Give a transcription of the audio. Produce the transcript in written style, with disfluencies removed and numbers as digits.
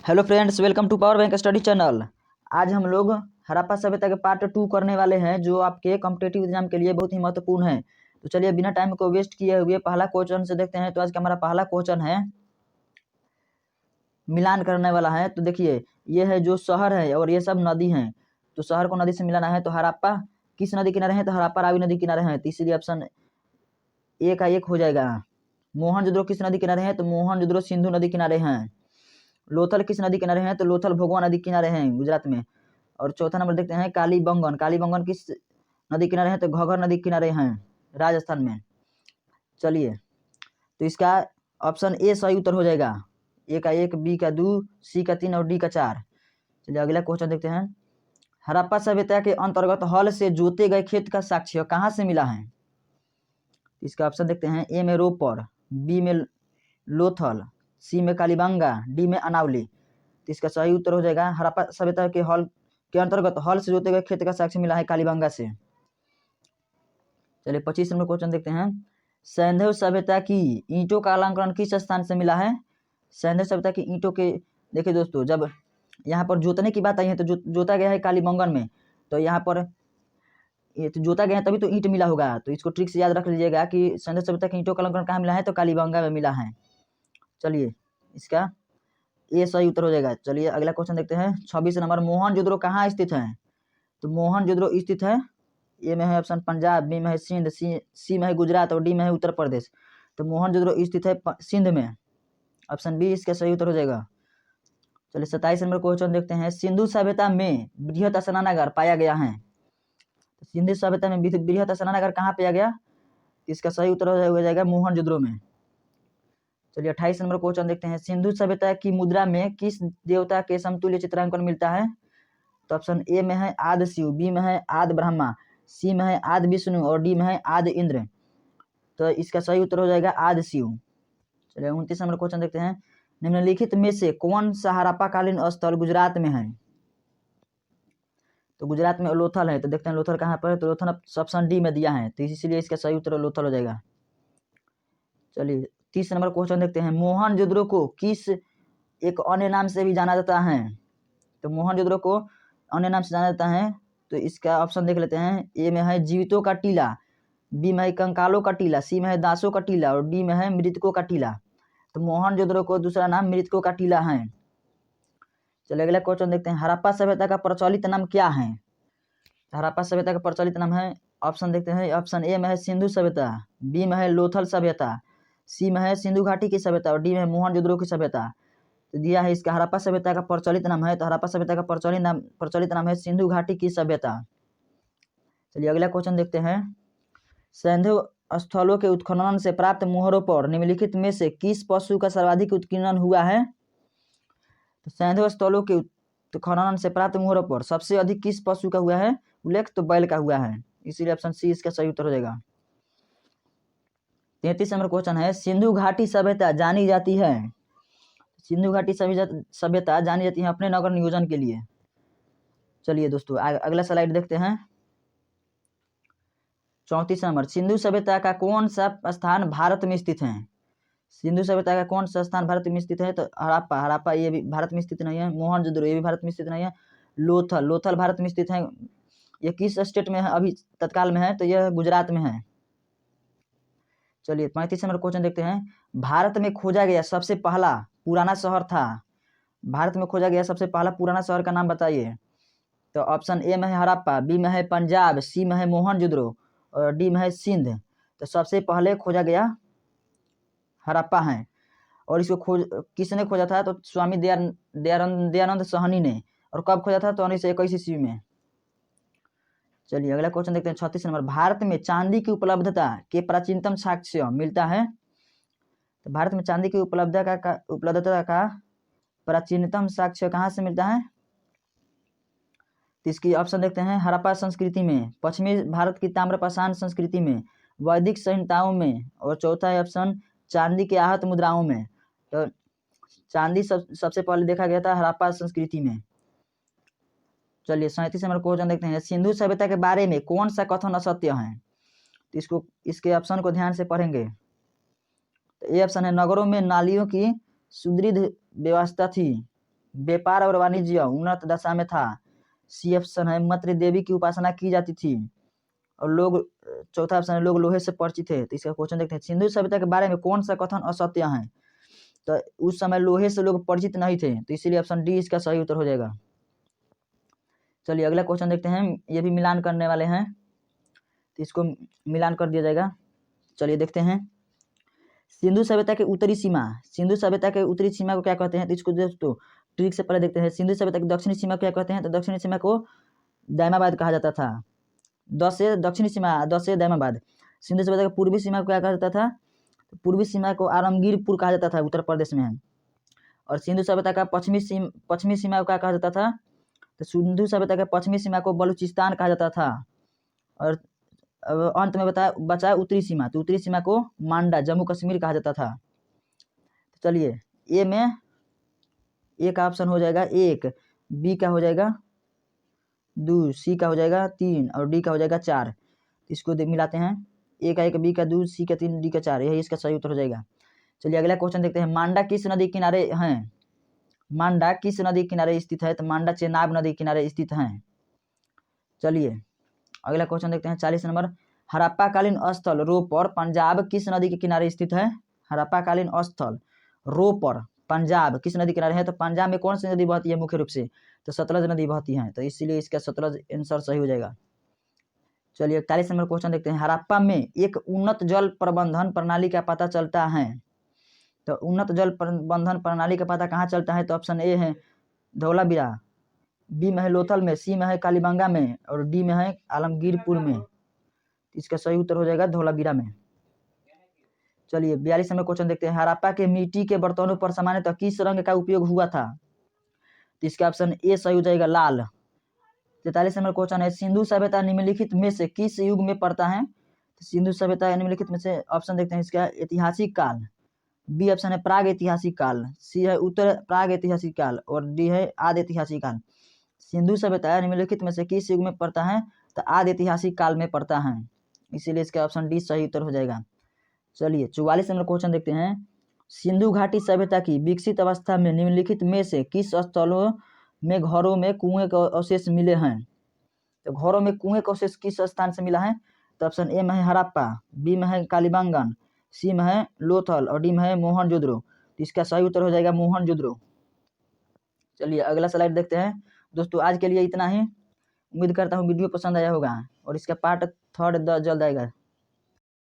Hello friends, welcome to power bank study channel. आज हम लोग हड़प्पा सभ्यता के पार्ट 2 करने वाले हैं, जो आपके कॉम्पिटिटिव एग्जाम के लिए बहुत ही महत्वपूर्ण है। तो चलिए बिना टाइम को वेस्ट किए हुए पहला क्वेश्चन से देखते हैं। तो आज का हमारा पहला क्वेश्चन है, मिलान करने वाला है। तो देखिए, ये है जो शहर है और ये सब नदी हैं। तो शहर को नदी से मिलाना है। तो हड़प्पा किस नदी किनारे हैं? तो हड़प्पा रावी नदी किनारे हैं। तो इसीलिए ऑप्शन ए का 1 हो जाएगा। मोहनजोदड़ो किस नदी किनारे हैं? तो मोहनजोदड़ो सिंधु नदी किनारे हैं। लोथल किस नदी किनारे हैं? तो लोथल भोगवा नदी किनारे हैं गुजरात में। और चौथा नंबर देखते हैं, कालीबंगन। कालीबंगन किस नदी किनारे हैं? तो घग्गर नदी किनारे हैं राजस्थान में। चलिए, तो इसका ऑप्शन ए सही उत्तर हो जाएगा। ए का 1, बी का 2, सी का 3 और डी का 4। चलिए अगला क्वेश्चन देखते हैं। हड़प्पा सभ्यता के अंतर्गत हल से जोते गए खेत का साक्ष्य कहाँ से मिला है? इसका ऑप्शन देखते हैं। ए में रोपर, बी में लोथल, सी में कालीबंगा, डी में अनावली। तो इसका सही उत्तर हो जाएगा, हड़प्पा सभ्यता के हल के अंतर्गत हल से जोते गए खेत का साक्ष्य मिला है कालीबंगा से। चलिए 25 नंबर क्वेश्चन देखते हैं। सैंधव सभ्यता की ईंटों का अलंकरण किस स्थान से मिला है? सैंधव सभ्यता की ईंटों के, देखिए दोस्तों, जब यहाँ पर जोतने की बात आई है तो जोता गया है कालीबंगन में। तो यहाँ पर ये तो जोता गया है, तभी तो ईंट मिला होगा। तो इसको ट्रिक से याद रख लीजिएगा कि सैंधव सभ्यता की ईंटों का अलंकरण कहाँ मिला है? तो कालीबंगा में मिला है। चलिए, इसका ये सही उत्तर हो जाएगा। चलिए अगला क्वेश्चन देखते हैं। 26 नंबर, मोहनजोदड़ो कहाँ स्थित है? तो मोहनजोदड़ो स्थित है, ए में है ऑप्शन पंजाब, बी में है सिंध, सी में है गुजरात और डी में है उत्तर प्रदेश। तो मोहनजोदड़ो स्थित है सिंध में। ऑप्शन बी इसका सही उत्तर हो जाएगा। चलिए 27 नंबर क्वेश्चन देखते हैं। सिंधु सभ्यता में बृहत स्नानागार पाया गया है। तो सिंधु सभ्यता में बृहत स्नानागार कहाँ पाया गया? इसका सही उत्तर हो जाएगा मोहनजोदड़ो में। चलिए 28 नंबर क्वेश्चन देखते हैं। सिंधु सभ्यता की मुद्रा में किस देवता के समतुल्य चित्रांकन मिलता है? तो ऑप्शन ए में है आदि शिव, बी में है आदि ब्रह्मा, सी में है आदि विष्णु और डी में है आदि इंद्र। तो इसका सही उत्तर हो जाएगा आदि शिव। चलिए 29 नंबर क्वेश्चन देखते हैं। निम्नलिखित में से कौन सा हड़प्पाकालीन स्थल गुजरात में है? तो गुजरात में लोथल है। तो देखते हैं लोथल कहाँ पर है। तो लोथल ऑप्शन डी में दिया है, तो इसीलिए इसका सही उत्तर लोथल हो जाएगा। चलिए 30 नंबर क्वेश्चन देखते हैं। मोहनजोदड़ो को किस एक अन्य नाम से भी जाना जाता है? तो मोहनजोदड़ो को अन्य नाम से जाना जाता है। तो इसका ऑप्शन देख लेते हैं। ए में है जीवितों का टीला, बी में है कंकालों का टीला, सी में है दासों का टीला और डी में है मृतकों का टीला। तो मोहनजोदड़ो को दूसरा नाम मृतकों का टीला है। चलिए अगला क्वेश्चन देखते हैं। हड़प्पा सभ्यता का प्रचलित नाम क्या है? हड़प्पा सभ्यता का प्रचलित नाम है, ऑप्शन देखते हैं। ऑप्शन ए में है सिंधु सभ्यता, बी में है लोथल सभ्यता, सी में है सिंधु घाटी की सभ्यता और डी में है मोहनजोदड़ो की सभ्यता। तो दिया है इसका हड़प्पा सभ्यता का प्रचलित नाम है। तो हड़प्पा सभ्यता का प्रचलित नाम है सिंधु घाटी की सभ्यता। चलिए अगला क्वेश्चन देखते हैं। सैंधव स्थलों के उत्खनन से प्राप्त मोहरों पर निम्नलिखित में से किस पशु का सर्वाधिक उत्खनन हुआ है? तो सैंधव स्थलों के उत्खनन से प्राप्त मोहरों पर सबसे अधिक किस पशु का हुआ है उल्लेख? तो बैल का हुआ है, इसीलिए ऑप्शन सी इसका सही उत्तर हो जाएगा। 33 नंबर क्वेश्चन है। सिंधु घाटी सभ्यता जानी जाती है, सिंधु घाटी सभ्यता जानी जाती है अपने नगर नियोजन के लिए। चलिए दोस्तों अगला स्लाइड देखते हैं। 34 नंबर, सिंधु सभ्यता का कौन सा स्थान भारत में स्थित है? सिंधु सभ्यता का कौन सा स्थान भारत में स्थित है? तो हड़प्पा ये भी भारत में स्थित नहीं है। मोहनजोदड़ो ये भी भारत में स्थित नहीं है। लोथल भारत में स्थित है। ये किस स्टेट में है अभी तत्काल में है? तो यह गुजरात में है। चलिए 35 नंबर क्वेश्चन देखते हैं। भारत में खोजा गया सबसे पहला पुराना शहर था, भारत में खोजा गया सबसे पहला पुराना शहर का नाम बताइए। तो ऑप्शन ए में है हड़प्पा, बी में है पंजाब, सी में है मोहनजोदड़ो और डी में है सिंध। तो सबसे पहले खोजा गया हड़प्पा है। और इसको किसने खोजा था? तो स्वामी दयानंद साहनी ने। और कब खोजा था? तो 1921 ईस्वी में। चलिए अगला क्वेश्चन देखते हैं। 36 नंबर, भारत में चांदी की उपलब्धता के प्राचीनतम साक्ष्य मिलता है। तो भारत में चांदी की उपलब्धता का प्राचीनतम साक्ष्य कहाँ से मिलता है? तो इसकी ऑप्शन देखते हैं। हड़प्पा संस्कृति में, पश्चिमी भारत की ताम्रपाषाण संस्कृति में, वैदिक संहिताओं में और चौथा है ऑप्शन चांदी के आहत मुद्राओं में। तो चांदी सबसे पहले देखा गया था हड़प्पा संस्कृति में। चलिए 37 नंबर क्वेश्चन देखते हैं। सिंधु सभ्यता के बारे में कौन सा कथन असत्य है? तो इसके ऑप्शन को ध्यान से पढ़ेंगे। तो ये ऑप्शन है, नगरों में नालियों की सुदृढ़ व्यवस्था थी, व्यापार और वाणिज्य उन्नत दशा में था। सी ऑप्शन है मत्र देवी की उपासना की जाती थी। और लोग, चौथा ऑप्शन है लोग लोहे से परिचित थे। तो इसका क्वेश्चन देखते हैं, सिंधु सभ्यता के बारे में कौन सा कथन असत्य है? तो उस समय लोहे से लोग परिचित नहीं थे, तो इसीलिए ऑप्शन डी इसका सही उत्तर हो जाएगा। चलिए अगला क्वेश्चन देखते हैं, ये भी मिलान करने वाले हैं, तो इसको मिलान कर दिया जाएगा। चलिए देखते हैं, सिंधु सभ्यता के उत्तरी सीमा, सिंधु सभ्यता के उत्तरी सीमा को क्या कहते हैं? तो इसको दोस्तों ट्रिक से पहले देखते हैं, सिंधु सभ्यता की दक्षिणी सीमा क्या कहते हैं? तो दक्षिणी सीमा को दायमाबाद कहा जाता था। दक्षिणी सीमा 10 से दायमाबाद। सिंधु सभ्यता की पूर्वी सीमा को क्या कहा जाता था? तो पूर्वी सीमा को आलमगीरपुर कहा जाता था, उत्तर प्रदेश में है। और सिंधु सभ्यता का पश्चिमी सीमा को क्या कहा जाता था? तो सिंधु सभ्यता के पश्चिमी सीमा को बलूचिस्तान कहा जाता था। और अंत में बचा उत्तरी सीमा, तो उत्तरी सीमा को मांडा जम्मू कश्मीर कहा जाता था। तो चलिए ए में ए का ऑप्शन हो जाएगा 1, बी का हो जाएगा 2, सी का हो जाएगा 3 और डी का हो जाएगा 4। इसको मिलाते हैं, ए का 1, बी का 2, सी का 3, डी का 4, यही इसका सही उत्तर हो जाएगा। चलिए अगला क्वेश्चन देखते हैं, मांडा किस नदी किनारे हैं? मांडा किस नदी किनारे स्थित है? तो मांडा चेनाब नदी किनारे स्थित है। चलिए अगला क्वेश्चन देखते हैं, 40 नंबर, हड़प्पाकालीन स्थल रोपर पंजाब किस नदी के किनारे स्थित है? हड़प्पाकालीन स्थल रोपर पंजाब किस नदी किनारे है? तो पंजाब में कौन सी नदी बहती है मुख्य रूप से? तो सतलज नदी बहती है, तो इसीलिए इसका सतलज आंसर सही हो जाएगा। चलिए 41 नंबर क्वेश्चन देखते हैं, हड़प्पा में एक उन्नत जल प्रबंधन प्रणाली का पता चलता है। तो उन्नत जल प्रबंधन प्रणाली का पता कहाँ चलता है? तो ऑप्शन ए है धौलावीरा, बी में है लोथल में, सी में है कालीबंगा में और डी में है आलमगीरपुर में। इसका सही उत्तर हो जाएगा धौलावीरा में। चलिए 42 नंबर क्वेश्चन देखते हैं, हड़प्पा के मिट्टी के बर्तनों पर सामान्यतः किस रंग का उपयोग हुआ था? तो इसका ऑप्शन ए सही हो जाएगा लाल। 43 नंबर क्वेश्चन है, सिंधु सभ्यता निम्नलिखित में से किस युग में पड़ता है? तो सिंधु सभ्यता निम्नलिखित में से ऑप्शन देखते हैं, इसका ऐतिहासिक काल, बी ऑप्शन है प्राग ऐतिहासिक काल, सी है उत्तर प्राग ऐतिहासिक काल और डी है आदि ऐतिहासिक काल। सिंधु सभ्यता निम्नलिखित में से किस युग में पड़ता है? तो आदि ऐतिहासिक काल में पड़ता है, इसीलिए इसका ऑप्शन डी सही उत्तर हो जाएगा। चलिए 44 नंबर क्वेश्चन देखते हैं, सिंधु घाटी सभ्यता की विकसित अवस्था में निम्नलिखित में से किस स्थलों में घरों में कुएं के अवशेष मिले हैं? तो घरों में कुएं का अवशेष किस स्थान से मिला है? तो ऑप्शन ए में है हड़प्पा, बी में है कालीबंगन, सी में है लोथल और डी में है मोहनजोदड़ो। तो इसका सही उत्तर हो जाएगा मोहनजोदड़ो। चलिए अगला स्लाइड देखते हैं। दोस्तों आज के लिए इतना ही, उम्मीद करता हूँ वीडियो पसंद आया होगा और इसका पार्ट 3 जल्द आएगा।